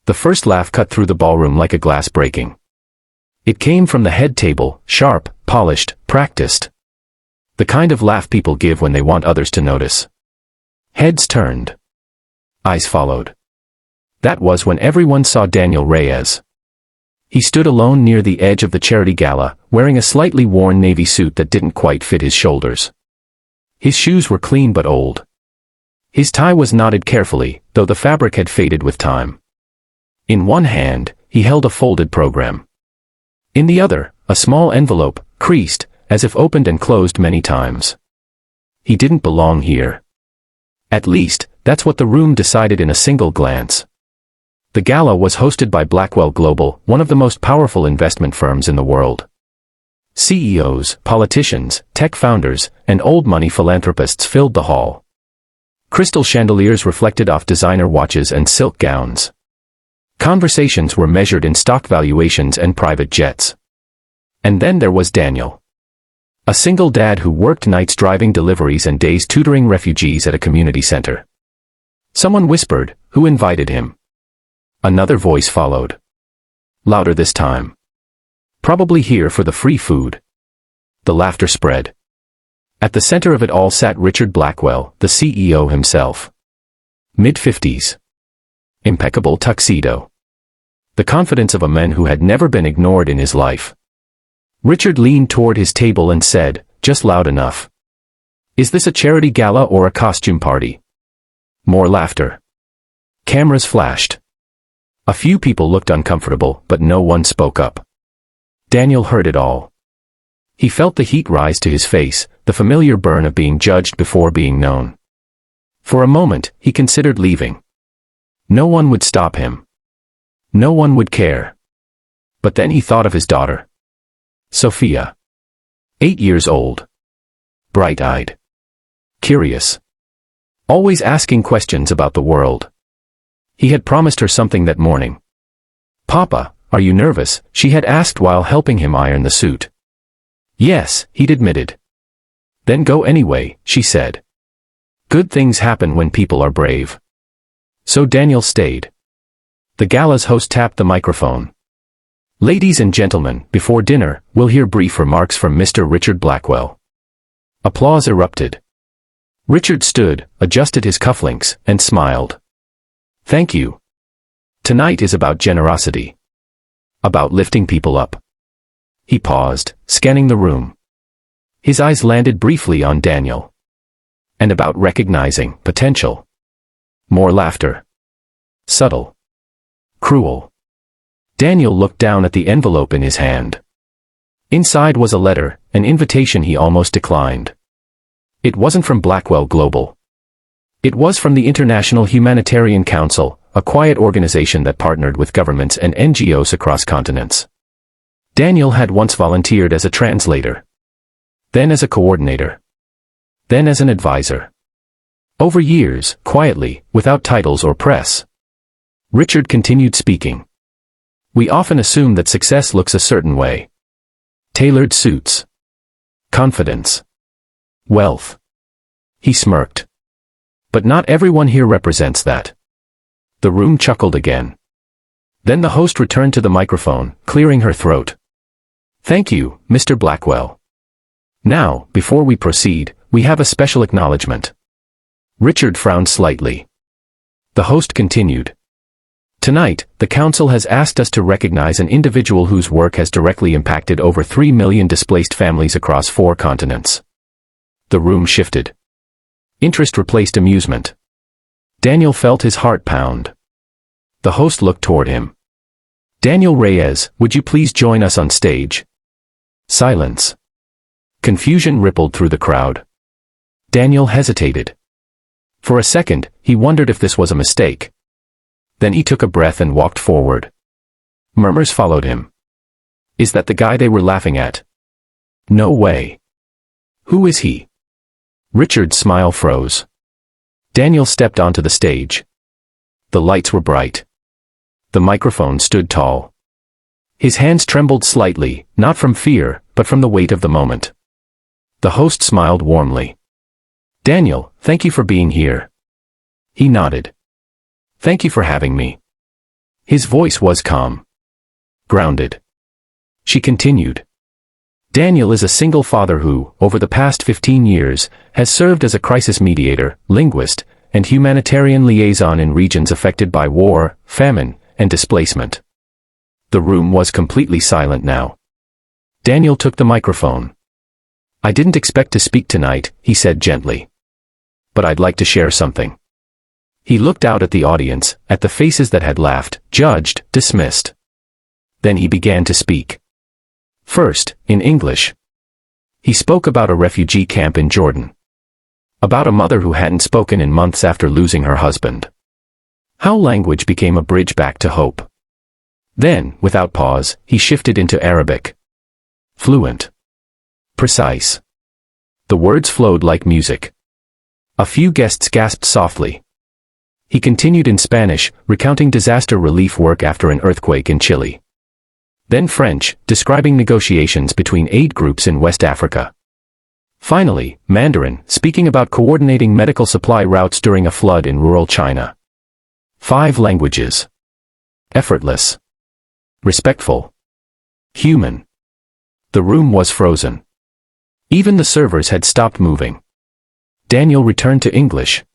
The first laugh cut through the ballroom like a glass breaking. It came from the head table, sharp, polished, practiced. The kind of laugh people give when they want others to notice. Heads turned. Eyes followed. That was when everyone saw Daniel Reyes. He stood alone near the edge of the charity gala, wearing a slightly worn navy suit that didn't quite fit his shoulders. His shoes were clean but old. His tie was knotted carefully, though the fabric had faded with time. In one hand, he held a folded program. In the other, a small envelope, creased, as if opened and closed many times. He didn't belong here. At least, that's what the room decided in a single glance. The gala was hosted by Blackwell Global, one of the most powerful investment firms in the world. CEOs, politicians, tech founders, and old-money philanthropists filled the hall. Crystal chandeliers reflected off designer watches and silk gowns. Conversations were measured in stock valuations and private jets. And then there was Daniel. A single dad who worked nights driving deliveries and days tutoring refugees at a community center. Someone whispered, "Who invited him?" Another voice followed. Louder this time. "Probably here for the free food." The laughter spread. At the center of it all sat Richard Blackwell, the CEO himself. Mid-50s. Impeccable tuxedo. The confidence of a man who had never been ignored in his life. Richard leaned toward his table and said, just loud enough, "Is this a charity gala or a costume party?" More laughter. Cameras flashed. A few people looked uncomfortable, but no one spoke up. Daniel heard it all. He felt the heat rise to his face, the familiar burn of being judged before being known. For a moment, he considered leaving. No one would stop him. No one would care. But then he thought of his daughter. Sophia. 8 years old. Bright-eyed. Curious. Always asking questions about the world. He had promised her something that morning. "Papa, are you nervous?" she had asked while helping him iron the suit. "Yes," he'd admitted. "Then go anyway," she said. Good things happen when people are brave. So Daniel stayed. The gala's host tapped the microphone. "Ladies and gentlemen, before dinner, we'll hear brief remarks from Mr. Richard Blackwell." Applause erupted. Richard stood, adjusted his cufflinks, and smiled. "Thank you. Tonight is about generosity. About lifting people up." He paused, scanning the room. His eyes landed briefly on Daniel. And about recognizing potential. More laughter. Subtle. Cruel. Daniel looked down at the envelope in his hand. Inside was a letter, an invitation he almost declined. It wasn't from Blackwell Global. It was from the International Humanitarian Council, a quiet organization that partnered with governments and NGOs across continents. Daniel had once volunteered as a translator. Then as a coordinator. Then as an advisor. Over years, quietly, without titles or press. Richard continued speaking. "We often assume that success looks a certain way. Tailored suits. Confidence. Wealth." He smirked. "But not everyone here represents that." The room chuckled again. Then the host returned to the microphone, clearing her throat. "Thank you, Mr. Blackwell. Now, before we proceed, we have a special acknowledgement." Richard frowned slightly. The host continued. "Tonight, the council has asked us to recognize an individual whose work has directly impacted over 3 million displaced families across 4 continents." The room shifted. Interest replaced amusement. Daniel felt his heart pound. The host looked toward him. "Daniel Reyes, would you please join us on stage?" Silence. Confusion rippled through the crowd. Daniel hesitated. For a second, he wondered if this was a mistake. Then he took a breath and walked forward. Murmurs followed him. "Is that the guy they were laughing at?" "No way." "Who is he?" Richard's smile froze. Daniel stepped onto the stage. The lights were bright. The microphone stood tall. His hands trembled slightly, not from fear, but from the weight of the moment. The host smiled warmly. "Daniel, thank you for being here." He nodded. "Thank you for having me." His voice was calm, grounded. She continued. Daniel is a single father who, over the past 15 years, has served as a crisis mediator, linguist, and humanitarian liaison in regions affected by war, famine, and displacement. The room was completely silent now. Daniel took the microphone. I didn't expect to speak tonight, he said gently. But I'd like to share something. He looked out at the audience, at the faces that had laughed, judged, dismissed. Then he began to speak. First, in English. He spoke about a refugee camp in Jordan. About a mother who hadn't spoken in months after losing her husband. How language became a bridge back to hope. Then, without pause, he shifted into Arabic. Fluent. Precise. The words flowed like music. A few guests gasped softly. He continued in Spanish, recounting disaster relief work after an earthquake in Chile. Then French, describing negotiations between aid groups in West Africa. Finally, Mandarin, speaking about coordinating medical supply routes during a flood in rural China. 5 languages. Effortless. Respectful. Human. The room was frozen. Even the servers had stopped moving. Daniel returned to English.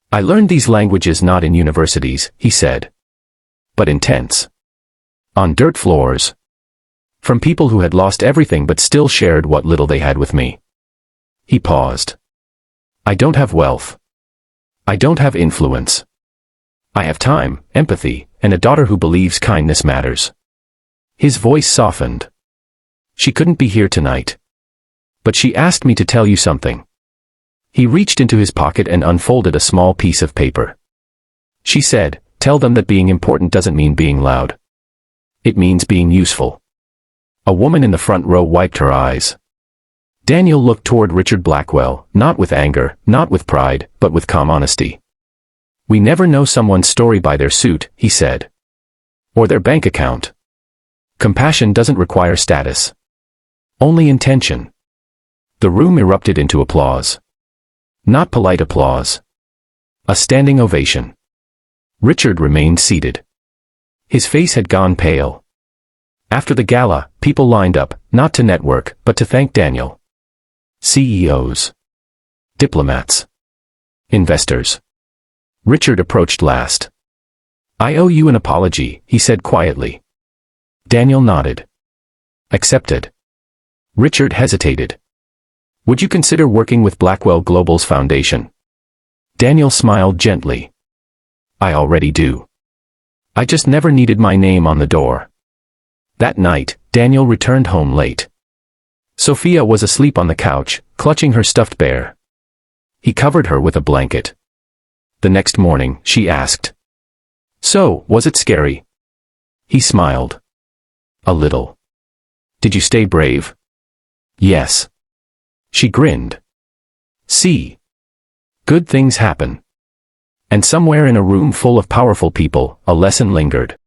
I learned these languages not in universities, he said. But in tents. On dirt floors. From people who had lost everything but still shared what little they had with me. He paused. I don't have wealth. I don't have influence. I have time, empathy, and a daughter who believes kindness matters. His voice softened. She couldn't be here tonight. But she asked me to tell you something. He reached into his pocket and unfolded a small piece of paper. She said, tell them that being important doesn't mean being loud. It means being useful. A woman in the front row wiped her eyes. Daniel looked toward Richard Blackwell, not with anger, not with pride, but with calm honesty. We never know someone's story by their suit, he said. Or their bank account. Compassion doesn't require status. Only intention. The room erupted into applause. Not polite applause. A standing ovation. Richard remained seated. His face had gone pale. After the gala, people lined up, not to network, but to thank Daniel. CEOs. Diplomats. Investors. Richard approached last. I owe you an apology, he said quietly. Daniel nodded. Accepted. Richard hesitated. Would you consider working with Blackwell Global's foundation? Daniel smiled gently. I already do. I just never needed my name on the door. That night, Daniel returned home late. Sophia was asleep on the couch, clutching her stuffed bear. He covered her with a blanket. The next morning, she asked. So, was it scary? He smiled. A little. Did you stay brave? Yes. She grinned. See. Good things happen. And somewhere in a room full of powerful people, a lesson lingered.